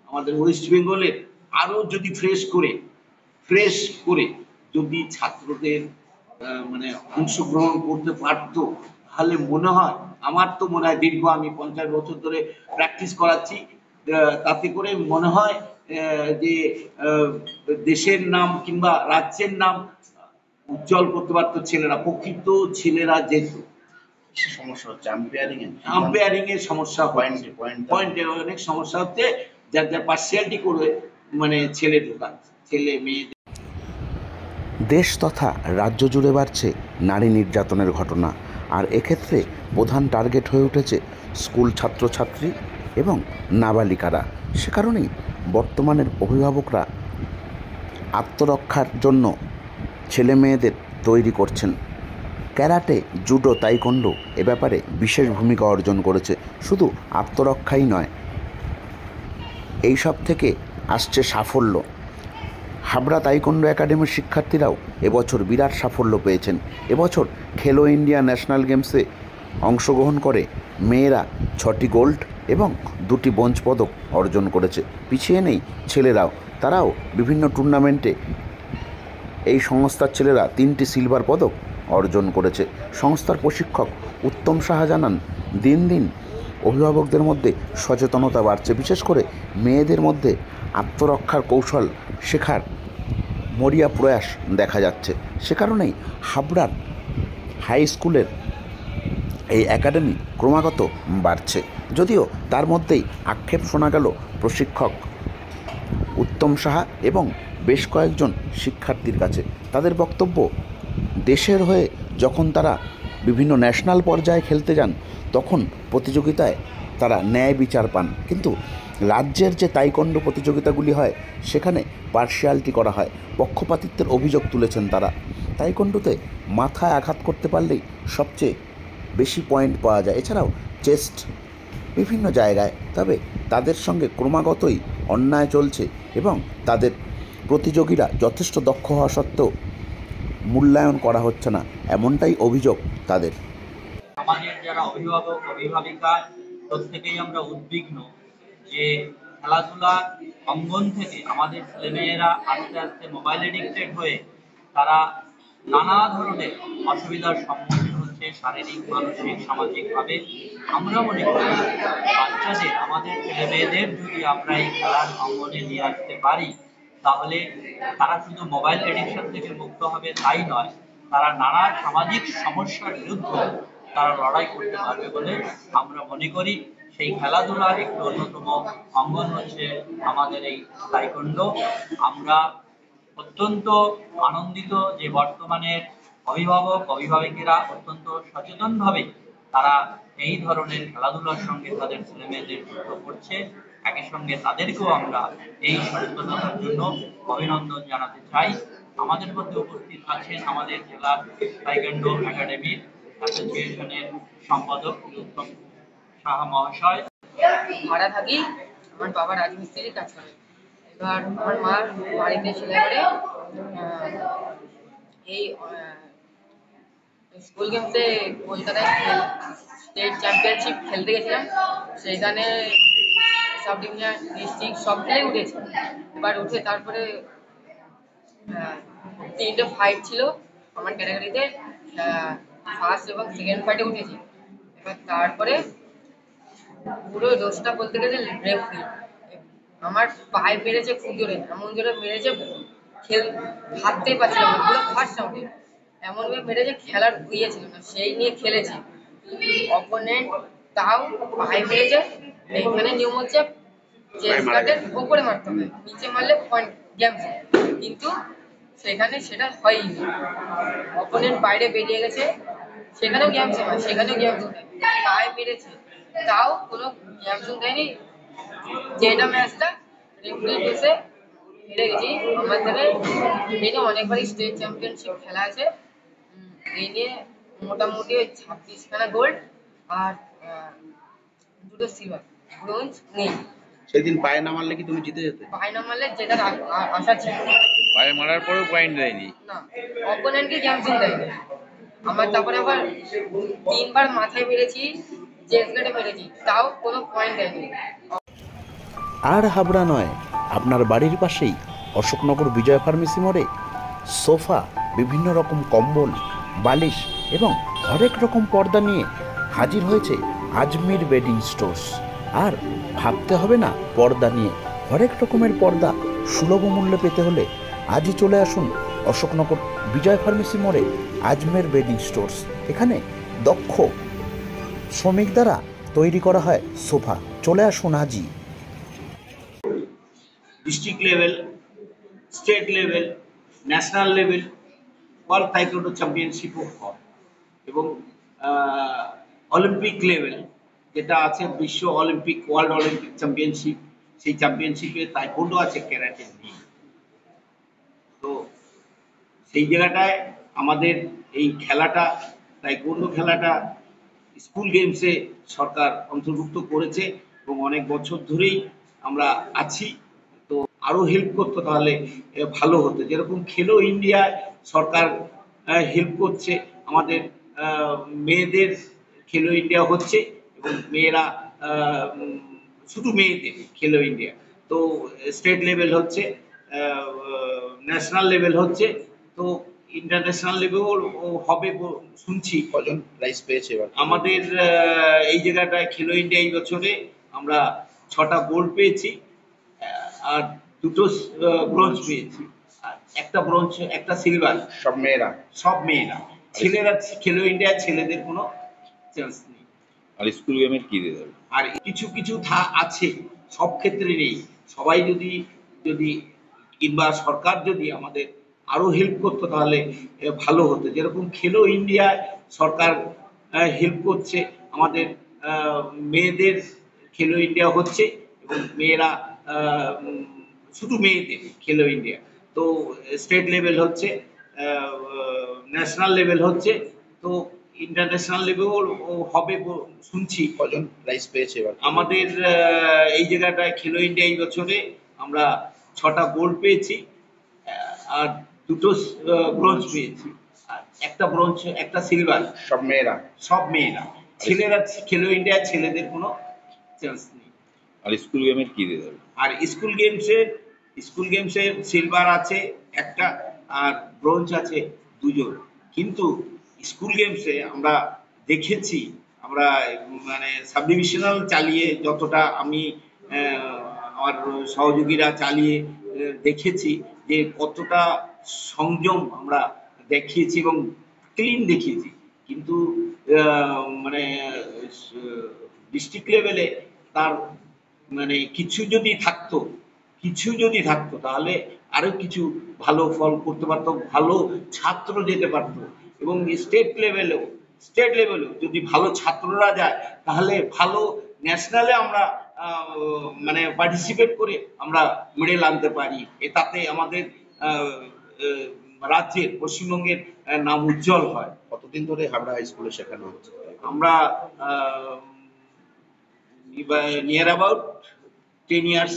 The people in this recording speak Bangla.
আমাদের ওয়েস্ট বেঙ্গলের আরো যদি ফ্রেশ করে যদি ছাত্রদের মানে অংশগ্রহণ করতে পারতো, তাহলে মনে হয়, আমার তো মনে হয়, দীর্ঘ আমি 50 বছর ধরে প্র্যাকটিস করাচ্ছি, তাতে করে মনে হয় যে দেশের নাম কিংবা রাজ্যের নাম উজ্জ্বল করতে পারতো ছেলেরা, প্রকৃত ছেলেরা যেত। সমস্যা হচ্ছে আম্পায়ারিং এর সমস্যা, পয়েন্টে অনেক সমস্যা হচ্ছে, যার যার পার্সিয়ালিটি করে মানে ছেলে মেয়ে। দেশ তথা রাজ্য জুড়ে বাড়ছে নারী নির্যাতনের ঘটনা, আর এক্ষেত্রে প্রধান টার্গেট হয়ে উঠেছে স্কুল ছাত্রছাত্রী এবং নাবালিকারা। সে কারণেই বর্তমানের অভিভাবকরা আত্মরক্ষার জন্য ছেলে মেয়েদের তৈরি করছেন। ক্যারাটে, জুডো, তাইকোন্ডো এ ব্যাপারে বিশেষ ভূমিকা অর্জন করেছে। শুধু আত্মরক্ষাই নয়, এই সব থেকে আসছে সাফল্য। হাবড়া তাইকোন্ডো একাডেমির শিক্ষার্থীরাও এবছর বিরাট সাফল্য পেয়েছেন। এবছর খেলো ইন্ডিয়া ন্যাশনাল গেমসে অংশগ্রহণ করে মেয়েরা 6টি গোল্ড এবং 2টি ব্রোঞ্জ পদক অর্জন করেছে। পিছিয়ে নেই ছেলেরাও, তারাও বিভিন্ন টুর্নামেন্টে এই সংস্থার ছেলেরা 3টি সিলভার পদক অর্জন করেছে। সংস্থার প্রশিক্ষক উত্তম সাহা জানান, দিন দিন অভিভাবকদের মধ্যে সচেতনতা বাড়ছে, বিশেষ করে মেয়েদের মধ্যে আত্মরক্ষার কৌশল শেখার মরিয়া প্রয়াস দেখা যাচ্ছে। সে কারণেই হাবড়ার হাই স্কুলের এই একাডেমি ক্রমাগত বাড়ছে। যদিও তার মধ্যেই আক্ষেপ শোনা গেল প্রশিক্ষক উত্তম সাহা এবং বেশ কয়েকজন শিক্ষার্থীর কাছে। তাদের বক্তব্য, দেশের হয়ে যখন তারা বিভিন্ন ন্যাশনাল পর্যায়ে খেলতে যান, তখন প্রতিযোগিতায় তারা ন্যায় বিচার পান, কিন্তু রাজ্যের যে তাইকোন্ডো প্রতিযোগিতাগুলি হয় সেখানে পার্শিয়ালিটি করা হয়, পক্ষপাতিত্বের অভিযোগ তুলেছেন তারা। তাইকোন্ডোতে মাথায় আঘাত করতে পারলেই সবচেয়ে বেশি পয়েন্ট পাওয়া যায়, এছাড়াও চেস্ট, বিভিন্ন জায়গায়। তবে তাদের সঙ্গে ক্রমাগতই অন্যায় চলছে এবং তাদের প্রতিযোগীরা যথেষ্ট দক্ষ হওয়া সত্ত্বেও মূল্যায়ন করা হচ্ছে না, এমনটাই অভিযোগ তাদের। আমাদের যারা অভিভাবক অভিভাবিকা প্রত্যেকেই আমরা উদ্বিগ্ন যে খেলাধুলা অঙ্গন থেকে আমাদের ছেলেমেয়েরা আস্তে আস্তে মোবাইল এডিক্টেড হয়ে তারা নানা ধরনের অসুবিধার সম্মুখীন হচ্ছে, শারীরিক, মানসিক, সামাজিকভাবে। আমরা মনে করি বাচ্চাদের, আমাদের ছেলেমেয়েদের যদি আমরা এই খেলার অঙ্গনে নিয়ে আসতে পারি, তাহলে তারা শুধু মোবাইল এডিকশন থেকে মুক্ত হবে তাই নয়, তারা নানা সামাজিক সমস্যার বিরুদ্ধে তারা লড়াই করতে পারবে বলে আমরা মনে করি। সেই খেলাধুলার একটি অন্যতম অঙ্গন হচ্ছে আমাদের এই তাইকোন্ডো। আমরা অত্যন্ত আনন্দিত যে বর্তমানে অভিভাবক অভিভাবিকেরা অত্যন্ত সচেতনভাবে তারা এই ধরনের খেলাধুলার সঙ্গে তাদের ছেলেমেয়েদের যুক্ত করছে। একই সঙ্গে তাদেরকেও আমরা এই সচেতনতার জন্য অভিনন্দন জানাতে চাই। আমাদের মধ্যে উপস্থিত আছেন আমাদের জেলার তাইকোন্ডো একাডেমির অ্যাসোসিয়েশনের সম্পাদক উত্তম সাহা মহাশয়। ভাড়া থাকি, আমার বাবা রাজমিস্ত্রির কাজ করে। এবার আমার মা বাড়িতে ছেলে করে এই স্কুল গেমসে কলকাতায় স্টেট চ্যাম্পিয়নশিপ খেলতে গেছিলাম। সেইখানে সাব ডিভিশন, ডিস্ট্রিক্ট সব খেলেই উঠেছি। এবার উঠে তারপরে 3টে ফাইট ছিল আমার ক্যাটাগরিতে, ফার্স্ট এবং সেকেন্ড ফাইটে উঠেছি। এবার তারপরে পুরো দোষটা বলতে গেলে রেফারি। আমার পায়ে মেরেছে খুব জোরে, এমন জোরে মেরেছে হাঁটতেই পারছিলাম না, পুরো ফার্স্ট রাউন্ডে এমনভাবে মেরেছে খেলার ইয়ে ছিল না, সেই নিয়ে খেলেছি। অপোনেন্ট তাও পায়ে মেরেছে। এইখানে নিয়ম হচ্ছে চেস্ট গার্ডের উপরে মারতে হবে, নিচে মারলে পয়েন্ট গেমস, কিন্তু সেখানে সেটা হয়নি। অপোনেন্ট বাইরে বেরিয়ে গেছে, সেখানেও গেমস হয়, সেখানেও গেমস হয়। পায়ে মেরেছে তাও কোনো গেমস দেয়নি। যেটা ম্যাচটা রেফারি বসে হেরে গেছি। আমাদের এই নিয়ে অনেকবারই স্টেট চ্যাম্পিয়নশিপ খেলা আছে। এই নিয়ে মোটামুটি 26খানা গোল্ড আর 2টো সিলভার, ব্রোঞ্জ নেই। সেদিন পায়ে না মারলে কি তুমি জিতে যেতে? পায়ে না মারলে জেতার আশা ছিল। পায়ে মারার পরেও পয়েন্ট দেয়নি? না, অপোনেন্টকে গেমস দেয়নি। আমার তারপরে আবার 3বার মাথায় মেরেছি, চেস্ট গার্ডে মেরেছি, তাও কোনো পয়েন্ট দেয়নি। আর হাবড়া নয়, আপনার বাড়ির পাশেই অশোকনগর বিজয় ফার্মেসি মোড়ে সোফা, বিভিন্ন রকম কম্বল, বালিশ এবং হরেক রকম পর্দা নিয়ে হাজির হয়েছে আজমির বেডিং স্টোর্স। আর ভাবতে হবে না পর্দা নিয়ে, হরেক রকমের পর্দা সুলভ মূল্যে পেতে হলে আজই চলে আসুন অশোকনগর বিজয় ফার্মেসি মোড়ে আজমের বেডিং স্টোর্স। এখানে দক্ষ শ্রমিক দ্বারা তৈরি করা হয় সোফা। চলে আসুন আজই। District level, state level, national level world taekwondo চ্যাম্পিয়নশিপও হয় এবং অলিম্পিক লেভেল যেটা আছে বিশ্ব অলিম্পিক, ওয়ার্ল্ড অলিম্পিক চ্যাম্পিয়নশিপ, সেই চ্যাম্পিয়নশিপে তাইকোন্ডো আছে, ক্যারাটে নেই। তো সেই জায়গাটায় আমাদের এই খেলাটা, তাইকোন্ডো খেলাটা স্কুল গেমসে সরকার অন্তর্ভুক্ত করেছে এবং অনেক বছর ধরেই আমরা আছি। তো আরো হেল্প করতো তাহলে ভালো হতো। যেরকম খেলো ইন্ডিয়ায় সরকার হেল্প করছে, আমাদের মেয়েদের খেলো ইন্ডিয়া হচ্ছে এবং মেয়েরা শুধু মেয়েদের খেলো ইন্ডিয়া, তো স্টেট লেভেল হচ্ছে, ন্যাশনাল লেভেল হচ্ছে, তো ইন্টারন্যাশনাল লেভেল হবে শুনছি। কজন প্রাইজ পেয়েছে এবার? আমাদের এই জায়গাটায় খেলো ইন্ডিয়া এই বছরে আমরা 6টা গোল্ড পেয়েছি, আর 2টো ব্রোঞ্জ পেয়েছি, আর একটা ব্রোঞ্জ, একটা সিলভার। সব মেয়েরা? সব মেয়েরা। ছেলেরা খেলো ইন্ডিয়া, ছেলেদের কোনো চান্স নেই। আর স্কুল গেমের কি দিয়ে দেবে? আর কিছু কিছু আছে, সব ক্ষেত্রে নেই। সবাই যদি যদি কিংবা সরকার যদি আমাদের আরো হেল্প করতো তাহলে ভালো হতো। যেরকম খেলো ইন্ডিয়ায় সরকার হেল্প করছে, আমাদের মেয়েদের খেলো ইন্ডিয়া হচ্ছে এবং মেয়েরা শুধু মেয়েদের খেলো ইন্ডিয়া, তো স্টেট লেভেল হচ্ছে, ন্যাশনাল লেভেল হচ্ছে, তো ইন্টারন্যাশনাল লেভেল হবে শুনছি। কজন প্রাইজ পেয়েছে এবার? আমাদের এই জায়গাটায় খেলো ইন্ডিয়া এই বছরে আমরা 6টা গোল্ড পেয়েছি, আর 2টো ব্রোঞ্জ পেয়েছি, আর একটা ব্রোঞ্জ, একটা সিলভার। সব মেয়েরা? সব মেয়েরা। ছেলেরা খেলো ইন্ডিয়া, ছেলেদের কোনো চান্স নেই। আর স্কুল গেমের কি দিয়ে দেবে? আর স্কুল গেমসে সিলভার আছে একটা, আর ব্রোঞ্জ আছে 2জন। কিন্তু স্কুল গেমসে আমরা দেখেছি, আমরা মানে সাব ডিভিশনাল চালিয়ে যতটা আমি আমার সহযোগীরা চালিয়ে দেখেছি যে কতটা সংযম আমরা দেখিয়েছি এবং ক্লিন দেখিয়েছি। কিন্তু মানে ডিস্ট্রিক্ট লেভেলে তার মানে কিছু যদি থাকতো তাহলে আরো কিছু ভালো ফল করতে পারতো, ভালো ছাত্র যেতে পারতো এবং স্টেট লেভেলেও যদি ভালো ছাত্ররা যায় তাহলে ভালো ন্যাশনালে আমরা মানে পার্টিসিপেট করে আমরা মেডেল আনতে পারি। তাতে আমাদের রাজ্যের, পশ্চিমবঙ্গের নাম উজ্জ্বল হয়। কতদিন ধরে হাবড়া হাই স্কুলে শেখানো হচ্ছে? আমরা নিয়ার অ্যাবাউট 10 years।